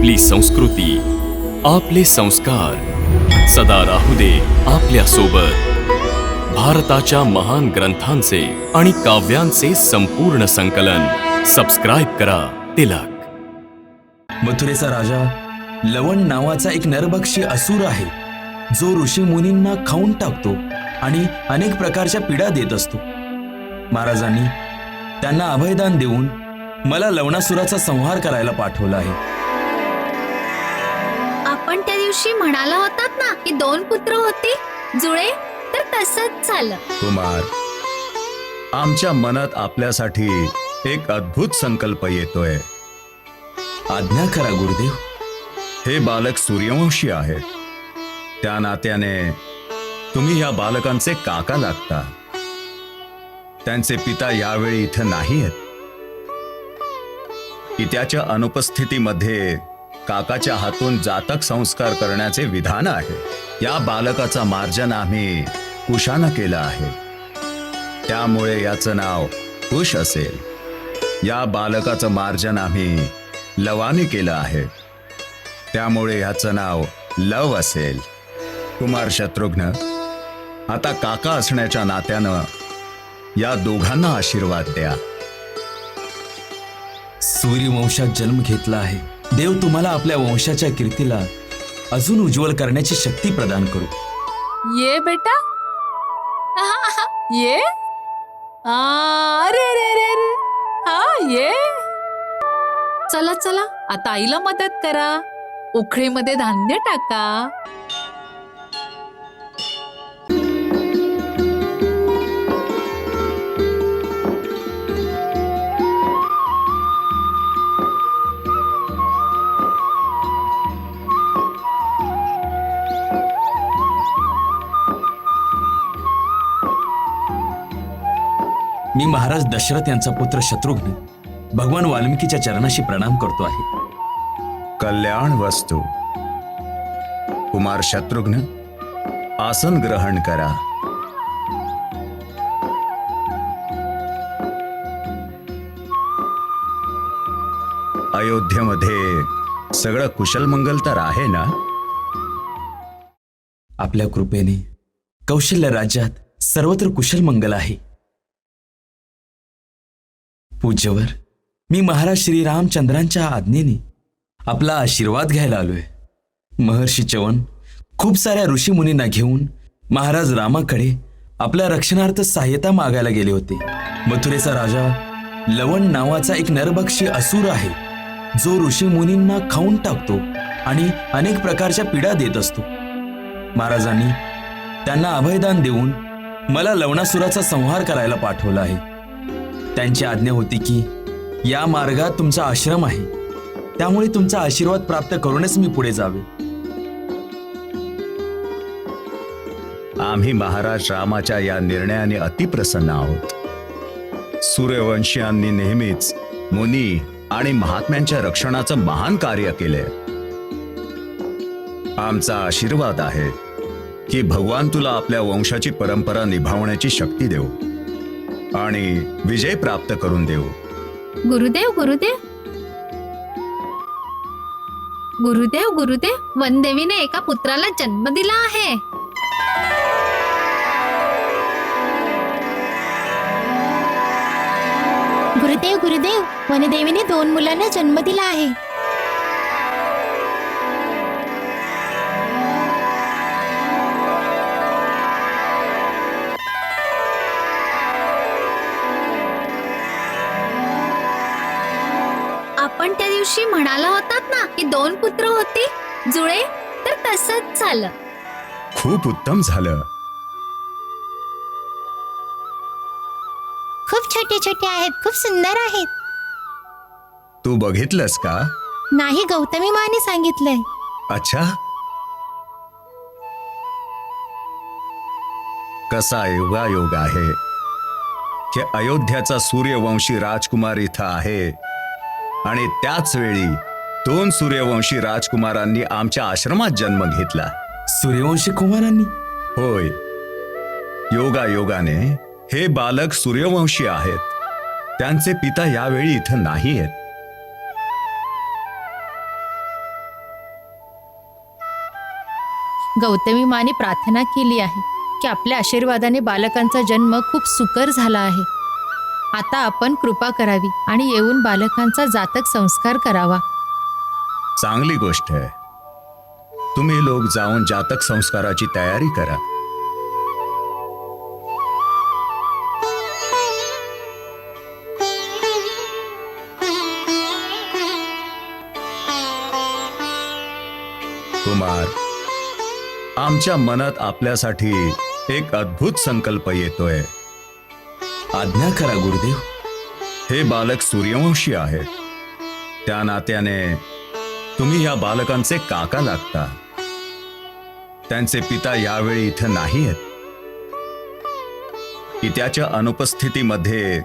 आपली संस्कृती, आपले संस्कार सदा राहू दे आपल्या सोबत. भारताच्या महान ग्रंथांचे आणि काव्यांचे संपूर्ण संकलन. सबस्क्राईब करा तिलक. मथुरेचा राजा लवण नावाचा एक नरभक्षी असुर आहे, जो ऋषी मुनींना खाऊन टाकतो आणि अनेक प्रकारच्या पीडा देत असतो. महाराजांनी त्यांना अभयदान देऊन मला लवणासुराचा संहार करायला पाठवला आहे. आपण त्या दिवशी म्हणाला होतात ना की 2 पुत्र होती जुळे, तर तसंच झालं. कुमार, आमच्या मनात आपल्यासाठी एक अद्भुत संकल्प येतोय. आज्ञा करा गुरुदेव. हे बालक सूर्यवंशी आहे, त्या नात्याने तुम्ही या बालकांचे काका लागता. त्यांचे पिता यावेळी इथं नाही आहेत. पित्याच्या अनुपस्थितीमध्ये काकाच्या हातून जातक संस्कार करण्याचे विधान आहे. या बालकाचा मार्जन आम्ही कुशानं केलं आहे, त्यामुळे याचं नाव कुश असेल. या बालकाचं मार्जन आम्ही लवाने केलं आहे, त्यामुळे याचं नाव लव असेल. कुमार शत्रुघ्न, आता काका असण्याच्या नात्यानं या दोघांना आशीर्वाद द्या. सूर्यवंशात जन्म घेतला आहे. देव तुम्हाला आपल्या वंशाच्या कीर्तीला अजून उज्ज्वल करण्याची शक्ती प्रदान करू. ये बेटा, ये. अरे रे रे रे, हा ये. चला चला, आता आईला मदत करा. उखळीमध्ये धान्य टाका. मी महाराज दशरथ यांचा पुत्र शत्रुघ्न भगवान वाल्मिकीच्या चरणाशी प्रणाम करतो आहे. कल्याण वस्तू. कुमार शत्रुघ्न, आसन ग्रहण करा. अयोध्येमध्ये सगळं कुशलमंगल तर आहे ना? आपल्या कृपेने कौशल्य राज्यात सर्वत्र कुशल मंगल आहे. पूज्यवर, मी महाराज श्रीरामचंद्रांच्या आज्ञेने आपला आशीर्वाद घ्यायला आलोय. महर्षी च्यवन खूप साऱ्या ऋषी मुनींना घेऊन महाराज रामाकडे आपल्या रक्षणार्थ सहाय्यता मागायला गेले होते. मथुरेचा राजा लवण नावाचा एक नरभक्षी असुर आहे, जो ऋषी मुनींना खाऊन टाकतो आणि अनेक प्रकारच्या पीडा देत असतो. महाराजांनी त्यांना अभयदान देऊन मला लवणासुराचा संहार करायला पाठवला आहे. त्यांची आज्ञा होती की या मार्गात तुमचा आश्रम आहे, त्यामुळे तुमचा आशीर्वाद प्राप्त करूनच मी पुढे जावे. आम्ही महाराज रामाच्या या निर्णयाने अतिप्रसन्न आहोत. सूर्यवंशीयांनी नेहमीच मुनी आणि महात्म्यांच्या रक्षणाचं महान कार्य केले. आमचा आशीर्वाद आहे की भगवान तुला आपल्या वंशाची परंपरा निभावण्याची शक्ती देऊ आणि विजय प्राप्त करून देऊ. गुरुदेव गुरुदेव गुरुदेव गुरुदेव, वनदेवीने एका पुत्राला जन्म दिला आहे. गुरुदेव गुरुदेव, वनदेवीने 2 मुलांना जन्म दिला आहे. आपण त्या दिवशी म्हणाला होतात ना की 2 पुत्र होती जुळे, तर तसंच झालं. खूप उत्तम झालं. खूप छोटे छोटे आहेत, खूप सुंदर आहेत. तू बघितलंस का? नाही, गौतमी माने सांगितलंय. अच्छा, कसा योगायोग आहे की अयोध्याचा सूर्यवंशी राजकुमार इथं आहे आणि त्याच वेळी 2 सूर्यवंशी राजकुमारांनी आमच्या आश्रमात जन्म घेतला. सूर्यवंशी कुमारांनी? होय, योगायोगाने हे बालक सूर्यवंशी आहेत. त्यांचे पिता यावेळी इथं नाही आहेत. गौतमी माने प्रार्थना केली आहे की आपल्या आशीर्वादाने बालकांचा जन्म खूप सुकर झाला आहे. आता आपण कृपा करावी आणि येऊन बालकांचा जातक संस्कार करावा. चांगली गोष्ट आहे. तुम्ही लोक जाऊन जातक संस्काराची तयारी करा. कुमार, आमच्या मनात आपल्यासाठी एक अद्भुत संकल्प येतोय. आज्ञा करा गुरुदेव. हे बालक सूर्यवंशी आहे. त्या नात्याने तुम्ही या बालकांचे काका लागता. त्यांचे पिता यावेळी इथं नाही आहेत. पित्याच्या अनुपस्थितीमध्ये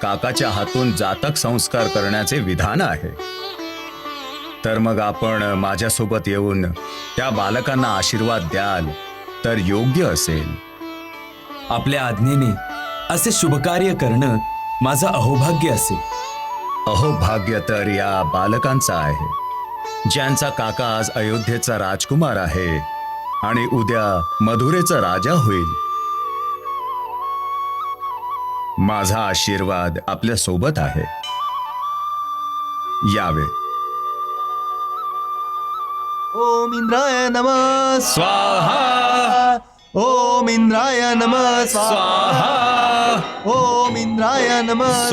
काकाच्या हातून जातक संस्कार करण्याचे विधान आहे. तर मग आपण माझ्यासोबत येऊन त्या बालकांना आशीर्वाद द्याल तर योग्य असेल. आपल्या आज्ञेने असे शुभकार्य करणं माझं अहोभाग्य असेल. अहोभाग्य तर या बालकांचा आहे, ज्यांचा काका आज अयोध्येचा राजकुमार आहे आणि उद्या मधुरेचा राजा होईल. माझा आशीर्वाद आपल्या सोबत आहे. यावे. ओम इंद्राय नमः स्वाहा. ओम इंद्राय नमः स्वाहा. ओम इंद्राय नमः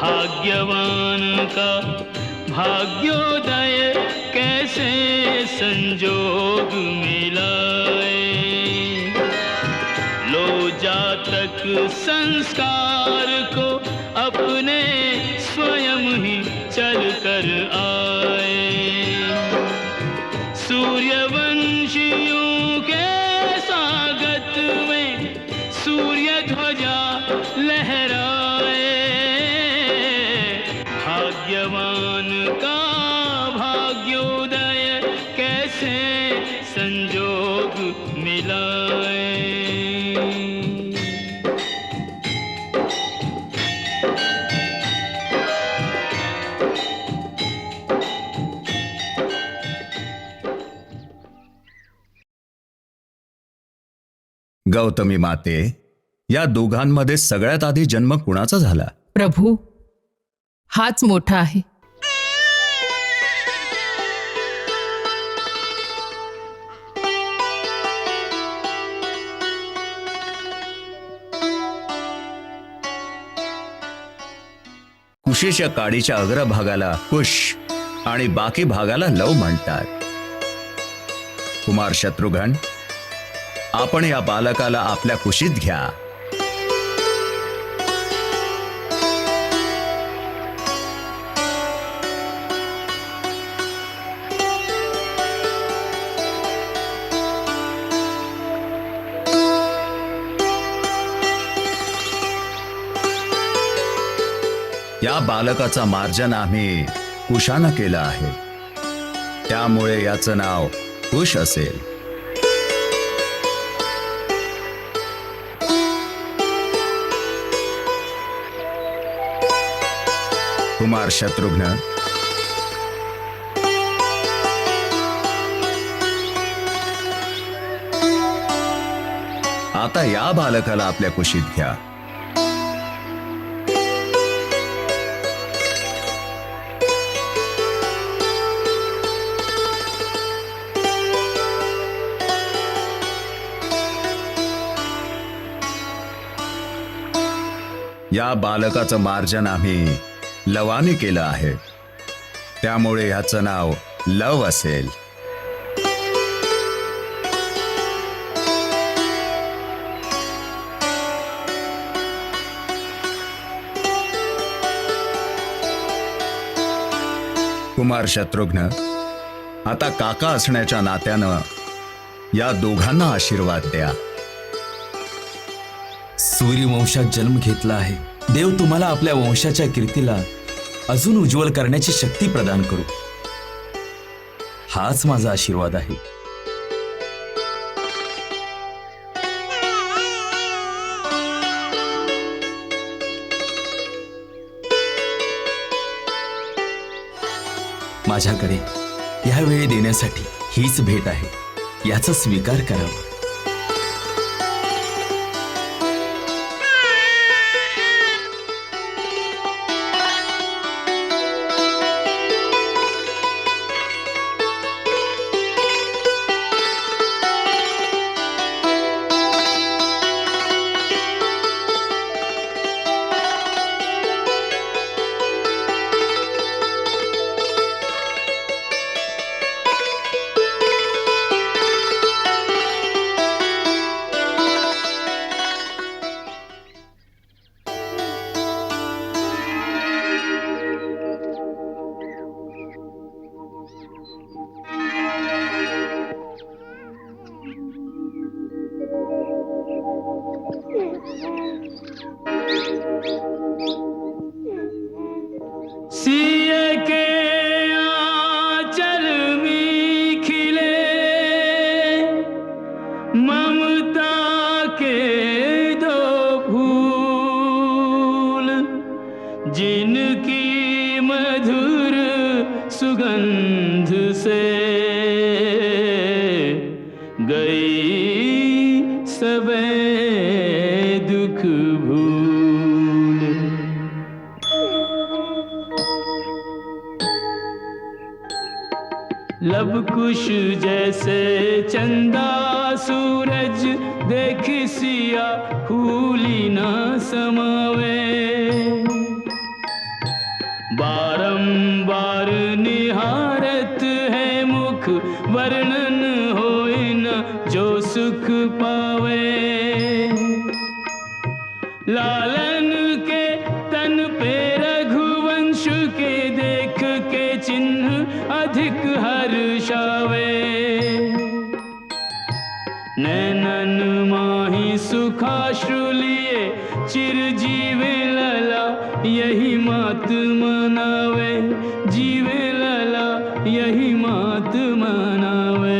भाग्यवान का भाग्योदय कैसे संजोग मिलाए, लो जातक संस्कार को अपने स्वयं ही चल कर आए. सूर्यवंशियों के स्वागत में सूर्य ध्वजा लहराए. भाग्यवान का भाग्योदय कैसे संजोग मिलाए. गौतमी माते, या दोघांमध्ये सगळ्यात आधी जन्म कुणाचा झाला? प्रभू, हाच मोठा आहे. कुशीच्या काडीच्या अग्रभागाला कुश आणि बाकी भागाला लव म्हणतात. कुमार शत्रुघ्न, आपण या बालकाला आपल्या कुशीत घ्या. या बालकाचा मार्जन आम्ही कुशानं केलं आहे, त्यामुळे याचं नाव कुश असेल. कुमार शत्रुघ्न, आता या बालकाला आपल्या कुशीत घ्या. या बालकाचं मार्जन आम्ही लवाने केलं आहे, त्यामुळे ह्याचं नाव लव असेल. कुमार शत्रुघ्न, आता काका असण्याच्या नात्यानं या दोघांना आशीर्वाद द्या. सूर्यवंशात जन्म घेतला आहे. देव तुम्हाला आपल्या वंशाच्या कीर्तीला अजून उज्ज्वल करण्याची शक्ती प्रदान करू, हाच माझा आशीर्वाद आहे. माझ्याकडे ह्यावेळी देण्यासाठी हीच भेट आहे, याचा स्वीकार करावा. सिय के आंचल में खिले ममता के दो फूल, जिनकी मधुर सुगंध से गई सबे दुख भूल. लब कुश जैसे चंदा सूरज देख सिया फूली न समावे. बारंबार निहारत है मुख वर्णन होए न जो सुख पावे. लालन के तन पे रघुवंश के देख के चिन्ह अधिक हर्षावे. नैनन माही सुखाश्रु लिए चिरजीवे लला यही मात मनावे. जीवे लला यही मात मनावे.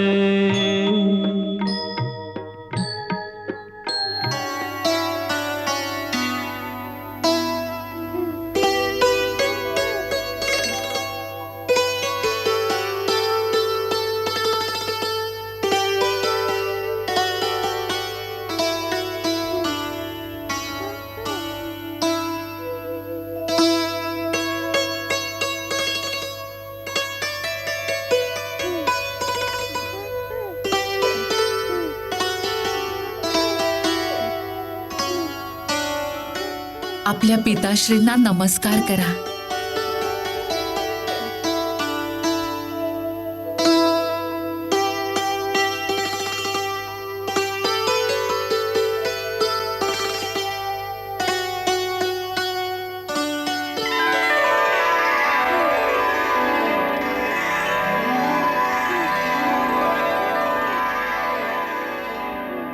आपल्या पिताश्रींना नमस्कार करा.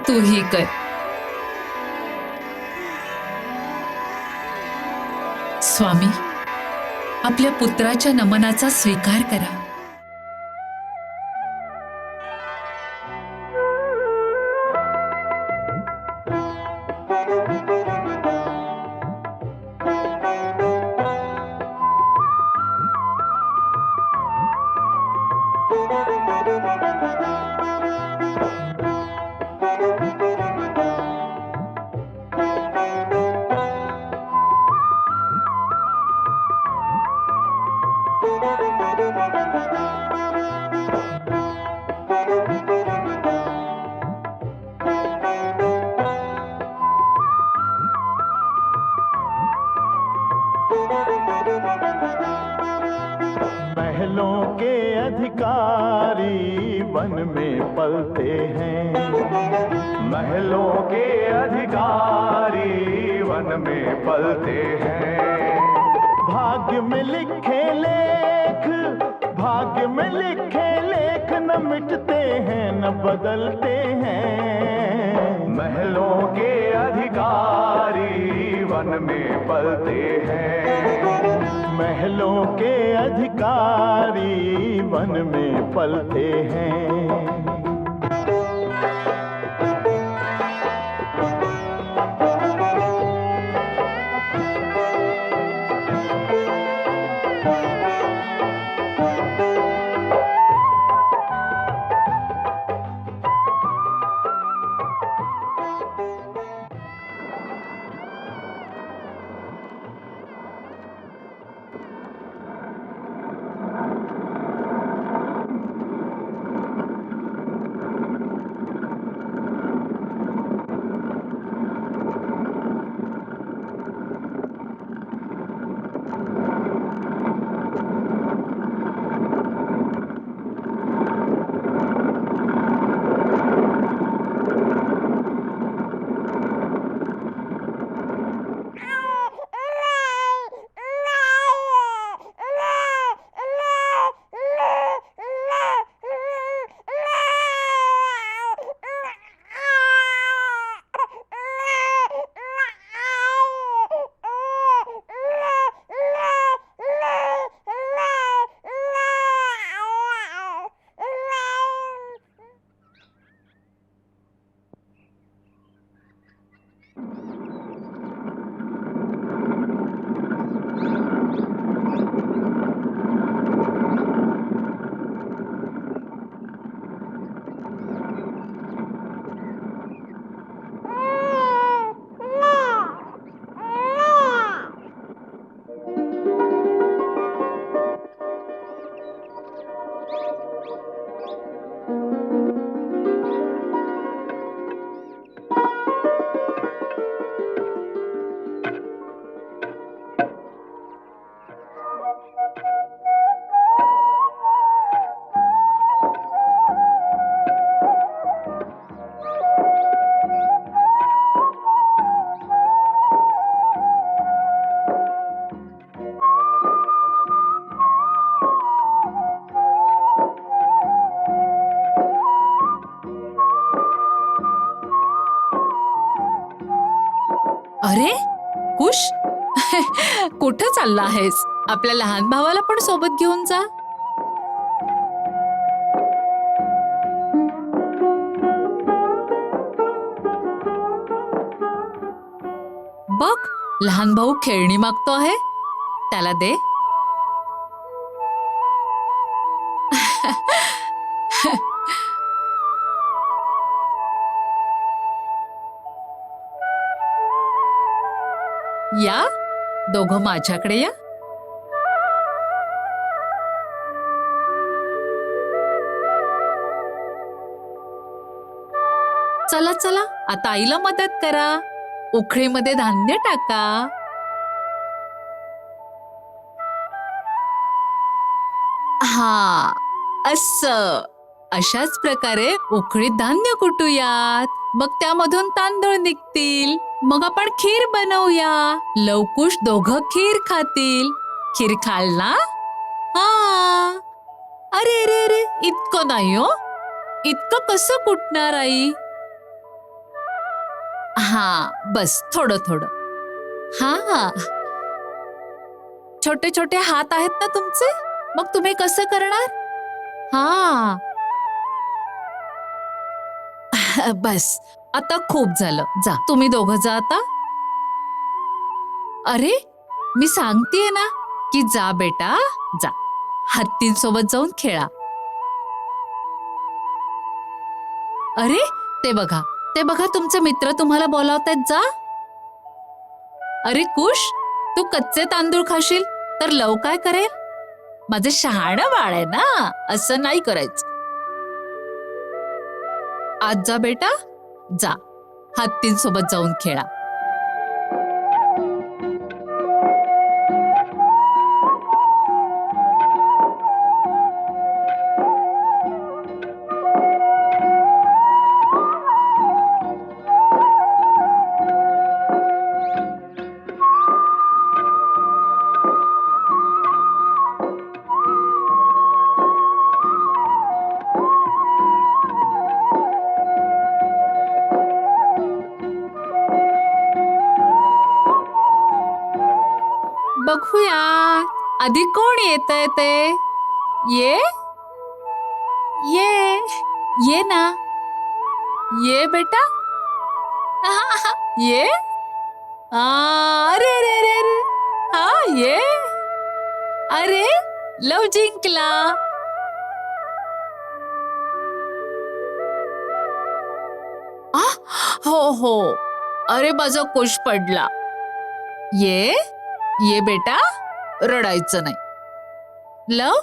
तूही कर. स्वामी, आपल्या पुत्राच्या नमनाचा स्वीकार करा. महलों के अधिकारी वन में पलते हैं. महलों के अधिकारी वन में पलते हैं. भाग्य में लिखे लेख, भाग्य में लिखे लेख न मिटते हैं न बदलते हैं. महलों के अधिकारी वन में पलते हैं. महलों के अधिकारी वन में पलते हैं. अरे कुश कुठं चालला आहेस? आपल्या लहान भावाला पण सोबत घेऊन जा. बघ, लहान भाऊ खेळणी मागतो आहे, त्याला दे. या दोघं माझ्याकडे या. चला चला, आता आईला मदत करा. उखळीमध्ये धान्य टाका. हा, असं. अशाच प्रकारे उखळीत धान्य कुटूयात. मग त्यामधून तांदूळ निघतील. मग आपण खीर बनवूया. लवकुश दोघं खीर खातील. खीर खाल ना? हा. अरे अरे अरे, इतकं नाही हो. इतकं कसं कुटणार आई? हा, बस थोडं थोडं. हा, छोटे छोटे हात आहेत ना तुमचे, मग तुम्ही कसं करणार? हा, बस आता खूप झालं. जा, तुम्ही दोघं जा आता. अरे, मी सांगतेय ना की जा बेटा, जा. हत्तींसोबत जाऊन खेळा. अरे, ते बघा, ते बघा, तुमचे मित्र तुम्हाला बोलावतायत. जा. अरे कुश, तू कच्चे तांदूळ खाशील तर लव काय करेल? माझे शहाणं बाळ आहे ना, असं नाही करायचं. आज जा बेटा, जा. हत्तींसोबत जाऊन खेळा. बघूया आधी कोण येतंय ते. ये ये ये ना, ये बेटा. ये. अरे अरे अरे अरे, हा ये. अरे, लव जिंकला. हो हो, अरे माझा कुश पडला. ये बेटा, रडायचं नाही. लव,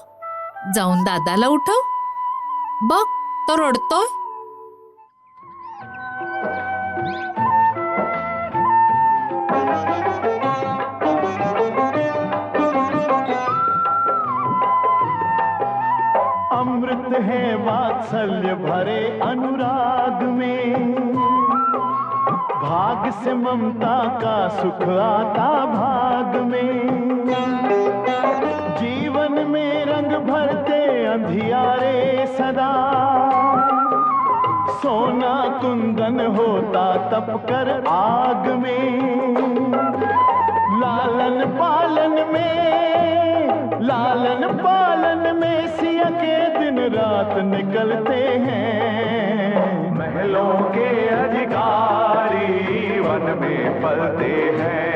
जाऊन दादाला उठव. बघ, तो रडतोय. अमृत है वात्सल्य भरे अनुराग में, भाग से ममता का सुख आता भाग में। जीवन में रंग भरते अंधियारे सदा, सोना कुंदन होता तप कर आग में। लालन पालन में सिया के दिन रात निकलते हैं। महलों के अधिकारी वन में पलते हैं।